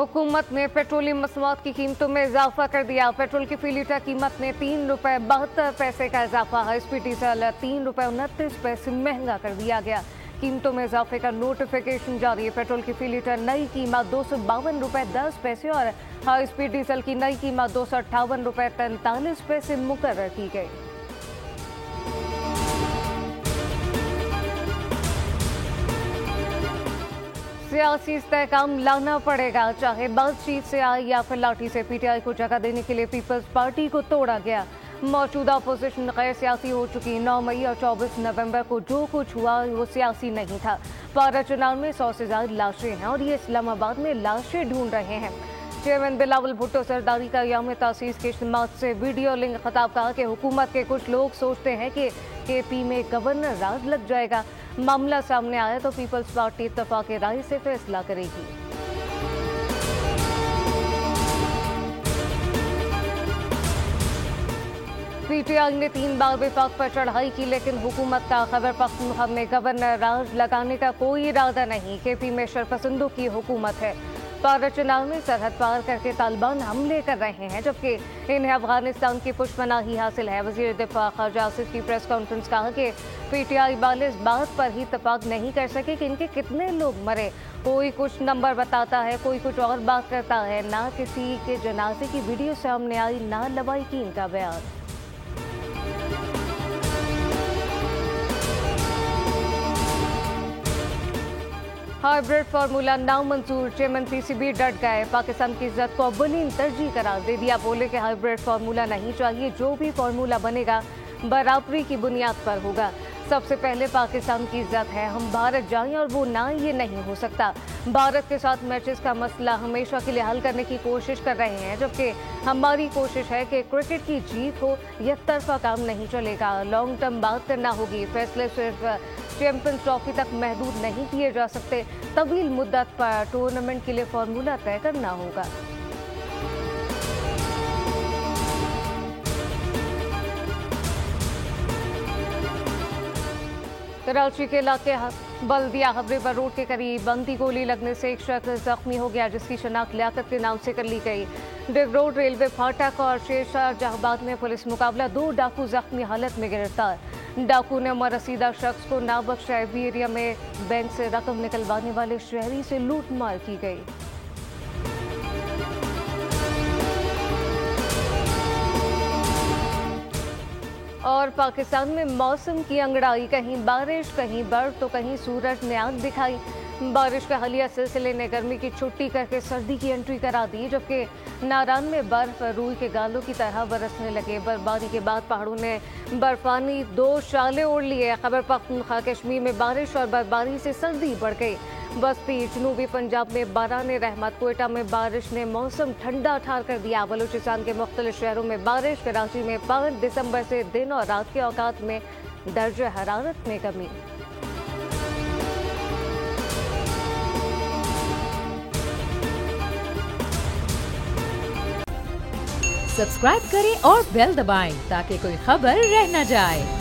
हुकूमत ने पेट्रोलियम मसनूआत की कीमतों में इजाफा कर दिया। पेट्रोल की फी लीटर कीमत में ₹3.72 का इजाफा। हाई स्पीड डीजल ₹3.29 महंगा कर दिया गया। कीमतों में इजाफे का नोटिफिकेशन जारी है। पेट्रोल की फी लीटर नई कीमत ₹252.10 और हाई स्पीड डीजल की नई कीमत ₹258.43 मुकर्रर की गई। सियासी इस्तेहकाम लाना पड़ेगा, चाहे बातचीत से आए या फिर लाठी से। पीटीआई को जगह देने के लिए पीपल्स पार्टी को तोड़ा गया। मौजूदा अपोजिशन गैर सियासी हो चुकी। 9 मई और 24 नवंबर को जो कुछ हुआ वो सियासी नहीं था। 12 चुनाव में 100 से ज्यादा लाशें हैं और ये इस्लामाबाद में लाशें ढूंढ रहे हैं। चेयरमैन बिलावल भुट्टो सरदारी का यौम तासीस के इज्तिमा से वीडियो लिंक खिताब कहा कि हुकूमत के कुछ लोग सोचते हैं कि केपी में गवर्नर राज लग जाएगा। मामला सामने आया तो पीपल्स पार्टी इत्तफाक राय से फैसला करेगी। पीटीआई ने 3 बार विफाक पर चढ़ाई की, लेकिन हुकूमत का खैबर पख्तूनख्वा में गवर्नर राज लगाने का कोई इरादा नहीं। केपी में शरपसंदों की हुकूमत है। 12 चुनाव में सरहद पार करके तालिबान हमले कर रहे हैं, जबकि इन्हें अफगानिस्तान की पुष्पनाही हासिल है। वजीर दिफा ख्वाजा आसिफ की प्रेस कॉन्फ्रेंस कहा कि पीटीआई वाले इस बात पर ही इत्तफाक नहीं कर सके कि इनके कितने लोग मरे। कोई कुछ नंबर बताता है, कोई कुछ और बात करता है। ना किसी के जनाजे की वीडियो सामने आई, ना लवाहिकीन का बयान। हाइब्रिड फार्मूला नामंजूर। चेयरमैन पीसीबी डट गए। पाकिस्तान की इज्जत को अव्वलीन तरजीह करार दे दिया। बोले कि हाइब्रिड फार्मूला नहीं चाहिए, जो भी फार्मूला बनेगा बराबरी की बुनियाद पर होगा। सबसे पहले पाकिस्तान की इज्जत है, हम भारत जाएं और वो ना, ये नहीं हो सकता। भारत के साथ मैचेस का मसला हमेशा के लिए हल करने की कोशिश कर रहे हैं, जबकि हमारी कोशिश है कि क्रिकेट की जीत हो। यह तरफा काम नहीं चलेगा, लॉन्ग टर्म बात करना होगी। फैसले सिर्फ चैंपियंस ट्रॉफी तक महदूद नहीं किए जा सकते। तवील मुद्दत पर टूर्नामेंट के लिए फार्मूला तय करना होगा। कराची के इलाके बल्दिया हबरेबा रोड के करीब बंदी गोली लगने से एक शख्स जख्मी हो गया, जिसकी शनाख्त लियाकत के नाम से कर ली गई। डिग रोड रेलवे फाटक और शेरशाह जहाबाद में पुलिस मुकाबला। 2 डाकू जख्मी हालत में गिरफ्तार। डाकू ने उमर रसीदा शख्स को ना बख्शा। एरिया में बैंक से रकम निकलवाने वाले शहरी से लूट मार की गई। और पाकिस्तान में मौसम की अंगड़ाई, कहीं बारिश, कहीं बर्फ तो कहीं सूरज ने आग दिखाई। बारिश के हालिया सिलसिले ने गर्मी की छुट्टी करके सर्दी की एंट्री करा दी, जबकि नारान में बर्फ रूई के गालों की तरह बरसने लगे। बर्फबारी के बाद पहाड़ों ने बर्फानी 2 शाले ओढ़ लिए। खैबर पख्तूनख्वा कश्मीर में बारिश और बर्फबारी से सर्दी बढ़ गई। बस्ती, जनूबी पंजाब में बारान रहमत। कोयटा में बारिश ने मौसम ठंडा ठार कर दिया। बलूचिस्तान के मुख्तलिफ शहरों में बारिश। कराची में 5 दिसंबर से दिन और रात के औकात में दर्जे हरारत में कमी। सब्सक्राइब करें और बेल दबाएं ताकि कोई खबर रह न जाए।